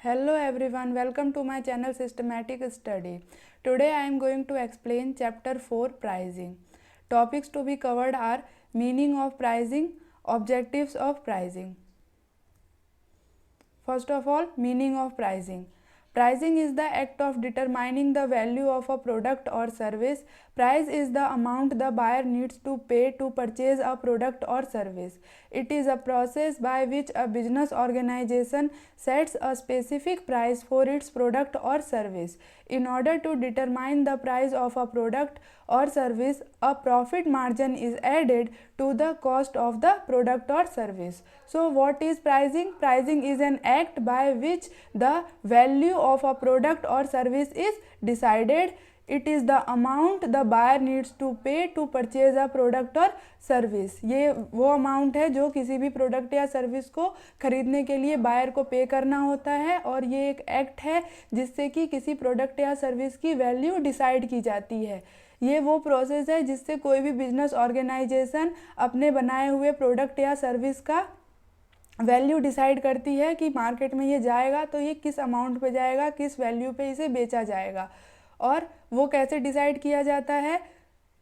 Hello everyone, welcome to my channel Systematic Study. Today I am going to explain chapter 4 pricing. Topics to be covered are meaning of pricing, objectives of pricing. First of all, meaning of pricing. Pricing is the act of determining the value of a product or service. Price is the amount the buyer needs to pay to purchase a product or service. It is a process by which a business organization sets a specific price for its product or service. In order to determine the price of a product or service, a profit margin is added to the cost of the product or service. So what is pricing? Pricing is an act by which the value of a product or service is decided. It is the amount the buyer needs to pay to purchase a product or service. ये वो amount है जो किसी भी product या service को खरीदने के लिए बायर को पे करना होता है, और ये एक एक्ट है जिससे कि किसी प्रोडक्ट या सर्विस की वैल्यू डिसाइड की जाती है. ये वो प्रोसेस है जिससे कोई भी बिजनेस ऑर्गेनाइजेशन अपने बनाए हुए प्रोडक्ट या सर्विस का वैल्यू डिसाइड करती है कि मार्केट में ये जाएगा तो ये किस अमाउंट पे जाएगा, किस वैल्यू पे इसे बेचा जाएगा. और वो कैसे डिसाइड किया जाता है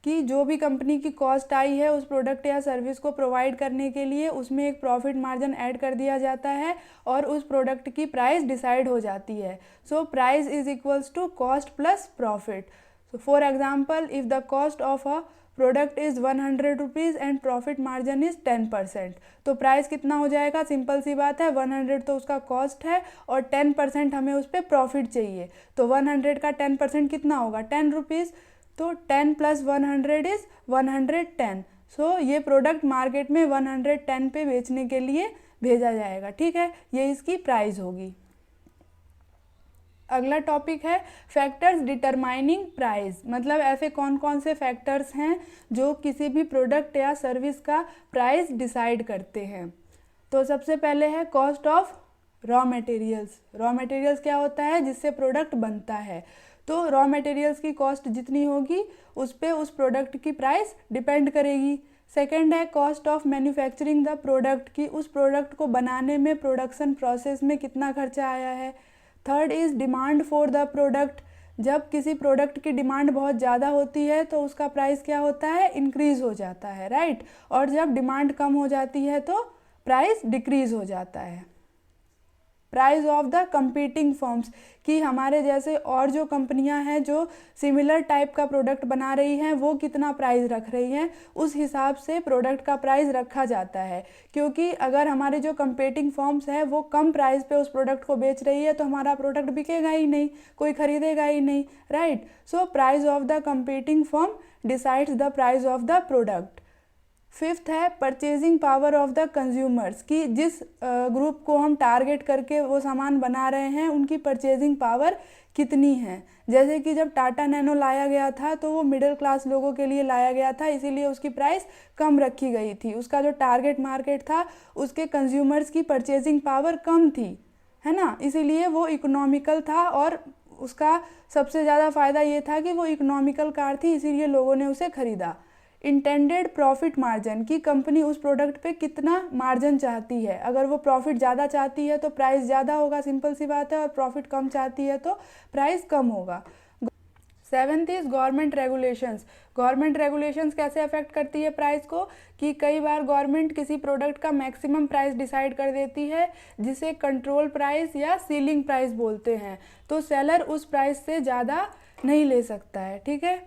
कि जो भी कंपनी की कॉस्ट आई है उस प्रोडक्ट या सर्विस को प्रोवाइड करने के लिए, उसमें एक प्रॉफिट मार्जिन ऐड कर दिया जाता है और उस प्रोडक्ट की प्राइस डिसाइड हो जाती है. So price is equals to cost plus profit. So for example, if the cost of a product is 100 rupees and profit margin is 10%, तो प्राइस कितना हो जाएगा? सिंपल सी बात है, 100 तो उसका कॉस्ट है और 10% हमें उस पर प्रॉफिट चाहिए. तो 100 का 10% कितना होगा? 10 रुपीज़. तो 10 प्लस 100 इज़ 110. सो ये प्रोडक्ट मार्केट में 110 पे बेचने के लिए भेजा जाएगा. ठीक है, ये इसकी प्राइस होगी. अगला टॉपिक है फैक्टर्स डिटरमाइनिंग प्राइस. मतलब ऐसे कौन कौन से फैक्टर्स हैं जो किसी भी प्रोडक्ट या सर्विस का प्राइस डिसाइड करते हैं. तो सबसे पहले है cost of raw materials. Raw materials क्या होता है? जिससे प्रोडक्ट बनता है. तो रॉ मटेरियल्स की कॉस्ट जितनी होगी उस पर उस प्रोडक्ट की प्राइस डिपेंड करेगी. सेकेंड है cost of manufacturing the product, की उस प्रोडक्ट को बनाने में प्रोडक्शन प्रोसेस में कितना खर्चा आया है. Third is demand for the product. जब किसी प्रोडक्ट की डिमांड बहुत ज़्यादा होती है तो उसका प्राइस क्या होता है? इंक्रीज़ हो जाता है, राइट. और जब डिमांड कम हो जाती है तो प्राइस डिक्रीज़ हो जाता है. Price of the competing firms, कि हमारे जैसे और जो कंपनियां हैं जो सिमिलर टाइप का प्रोडक्ट बना रही हैं वो कितना प्राइस रख रही हैं, उस हिसाब से प्रोडक्ट का प्राइस रखा जाता है. क्योंकि अगर हमारे जो कंपीटिंग फर्म्स हैं वो कम प्राइस पे उस प्रोडक्ट को बेच रही है तो हमारा प्रोडक्ट बिकेगा ही नहीं, कोई खरीदेगा ही नहीं, right. So price of the competing firm decides the price of the product. Fifth है purchasing power of the consumers, कि जिस ग्रुप को हम टारगेट करके वो सामान बना रहे हैं उनकी परचेजिंग पावर कितनी है. जैसे कि जब टाटा नैनो लाया गया था तो वो मिडिल क्लास लोगों के लिए लाया गया था, इसीलिए उसकी प्राइस कम रखी गई थी. उसका जो टारगेट मार्केट था उसके कंज्यूमर्स की परचेजिंग पावर कम थी, है ना. इसीलिए वो इकोनॉमिकल था और उसका सबसे ज़्यादा फ़ायदा ये था कि वो इकोनॉमिकल कार थी, इसीलिए लोगों ने उसे ख़रीदा. इंटेंडेड प्रॉफिट मार्जिन, की कंपनी उस प्रोडक्ट पे कितना मार्जिन चाहती है. अगर वो प्रॉफिट ज़्यादा चाहती है तो प्राइस ज़्यादा होगा, सिंपल सी बात है, और प्रॉफिट कम चाहती है तो प्राइस कम होगा. Seventh is government regulations. Government regulations कैसे अफेक्ट करती है प्राइस को, कि कई बार गवर्नमेंट किसी प्रोडक्ट का मैक्सिमम प्राइस डिसाइड कर देती है जिसे कंट्रोल प्राइस या सीलिंग प्राइस बोलते हैं. तो सेलर उस प्राइस से ज़्यादा नहीं ले सकता है. ठीक है.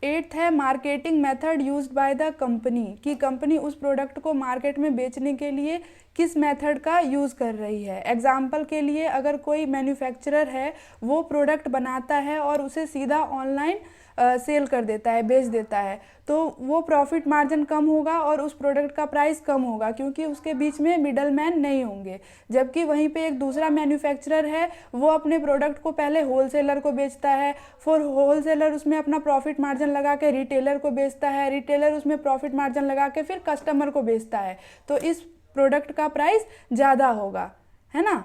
एट्थ है marketing method used by the company, कि कंपनी उस प्रोडक्ट को मार्केट में बेचने के लिए किस मेथड का यूज़ कर रही है. एग्जाम्पल के लिए, अगर कोई मैन्युफैक्चरर है वो प्रोडक्ट बनाता है और उसे सीधा ऑनलाइन सेल कर देता है, बेच देता है, तो वो प्रॉफिट मार्जिन कम होगा और उस प्रोडक्ट का प्राइस कम होगा क्योंकि उसके बीच में मिडल मैन नहीं होंगे. जबकि वहीं पे एक दूसरा मैन्युफैक्चरर है, वो अपने प्रोडक्ट को पहले होलसेलर को बेचता है, फिर होलसेलर उसमें अपना प्रॉफिट मार्जिन लगा के रिटेलर को बेचता है, रिटेलर उसमें प्रॉफिट मार्जिन लगा के फिर कस्टमर को बेचता है. तो इस प्रोडक्ट का प्राइस ज़्यादा होगा, है ना.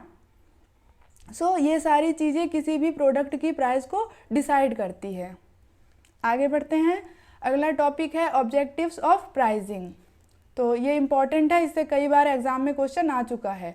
सो ये सारी चीज़ें किसी भी प्रोडक्ट की प्राइस को डिसाइड करती है. आगे बढ़ते हैं. अगला टॉपिक है ऑब्जेक्टिव्स ऑफ प्राइसिंग. तो ये इम्पॉर्टेंट है, इससे कई बार एग्जाम में क्वेश्चन आ चुका है.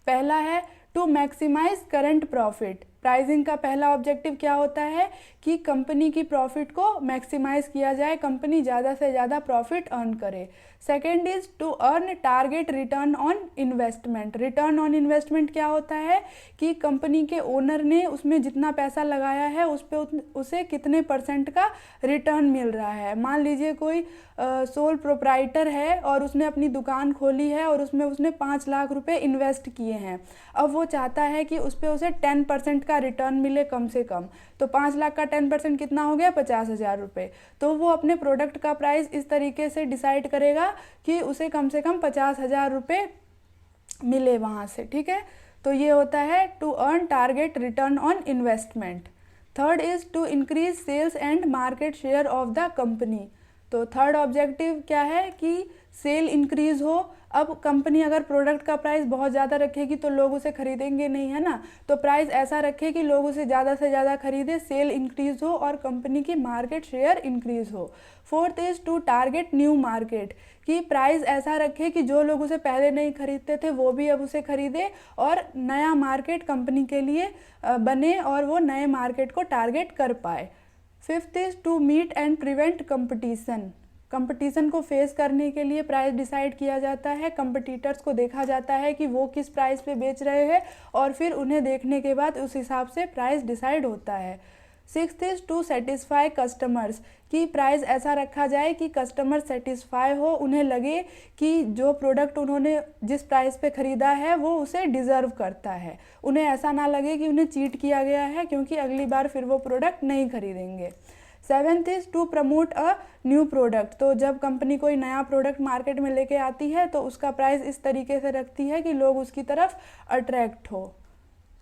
पहला है to maximise current profit. Pricing का पहला ऑब्जेक्टिव क्या होता है कि कंपनी की प्रॉफिट को मैक्सिमाइज किया जाए, कंपनी ज़्यादा से ज़्यादा प्रॉफिट अर्न करे। Second is to earn target return on investment. Return on investment क्या होता है कि कंपनी के ओनर ने उसमें जितना पैसा लगाया है उस पर उसे कितने % का रिटर्न मिल रहा है। मान लीजिए कोई सोल प्रोप्राइटर है और उसने अपनी दुकान खोली है और उसमें उसने 5 लाख रुपए इन्वेस्ट किए हैं। अब वो चाहता है कि उस पर उसे 10% का रिटर्न मिले कम से कम। तो 5 लाख का 10% कितना हो गया, 50,000 रुपये। तो वो अपने प्रोडक्ट का प्राइस इस तरीके से डिसाइड करेगा कि उसे कम से कम 50,000 रुपये मिले वहाँ से, ठीक है। तो ये होता है to earn target return on investment. Third is to increase sales and market share of the company. तो थर्ड ऑब्जेक्टिव क्या है कि सेल इंक्रीज हो। अब कंपनी अगर प्रोडक्ट का प्राइस बहुत ज़्यादा रखेगी तो लोग उसे खरीदेंगे नहीं, है ना। तो प्राइस ऐसा रखे कि लोग उसे ज़्यादा से ज़्यादा खरीदे, सेल इंक्रीज हो और कंपनी की मार्केट शेयर इंक्रीज हो। Fourth is to target new market, कि प्राइस ऐसा रखे कि जो लोग उसे पहले नहीं खरीदते थे वो भी अब उसे खरीदे और नया मार्केट कंपनी के लिए बने और वो नए मार्केट को टारगेट कर पाए। Fifth is to meet and prevent competition. Competition को फेस करने के लिए प्राइस डिसाइड किया जाता है। कंपटीटर्स को देखा जाता है कि वो किस प्राइस पे बेच रहे हैं और फिर उन्हें देखने के बाद उस हिसाब से प्राइस डिसाइड होता है। Sixth is to satisfy customers, कि प्राइस ऐसा रखा जाए कि कस्टमर सेटिस्फाई हो, उन्हें लगे कि जो प्रोडक्ट उन्होंने जिस प्राइस पे ख़रीदा है वो उसे डिज़र्व करता है। उन्हें ऐसा ना लगे कि उन्हें चीट किया गया है, क्योंकि अगली बार फिर वो प्रोडक्ट नहीं खरीदेंगे। Seventh is to promote a new product. तो जब कंपनी कोई नया प्रोडक्ट मार्केट में लेके आती है तो उसका प्राइस इस तरीके से रखती है कि लोग उसकी तरफ अट्रैक्ट हो।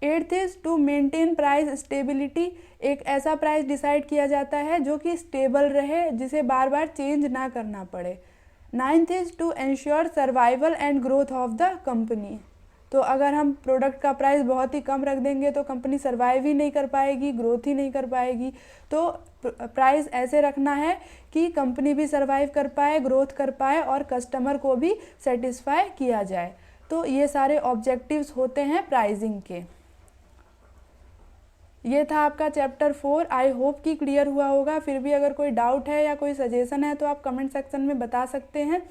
Eighth is to maintain price stability. एक ऐसा प्राइस डिसाइड किया जाता है जो कि स्टेबल रहे, जिसे बार बार चेंज ना करना पड़े। Ninth is to ensure survival and growth of the company. तो अगर हम प्रोडक्ट का प्राइस बहुत ही कम रख देंगे तो कंपनी सर्वाइव ही नहीं कर पाएगी, ग्रोथ ही नहीं कर पाएगी। तो प्राइस ऐसे रखना है कि कंपनी भी सर्वाइव कर पाए, ग्रोथ कर पाए और कस्टमर को भी सेटिस्फाई किया जाए। तो ये सारे ऑब्जेक्टिव्स होते हैं प्राइसिंग के। ये था आपका चैप्टर 4। आई होप कि क्लियर हुआ होगा। फिर भी अगर कोई डाउट है या कोई सजेशन है तो आप कमेंट सेक्शन में बता सकते हैं।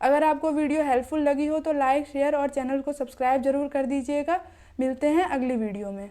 अगर आपको वीडियो हेल्पफुल लगी हो तो लाइक, शेयर और चैनल को सब्सक्राइब जरूर कर दीजिएगा। मिलते हैं अगली वीडियो में।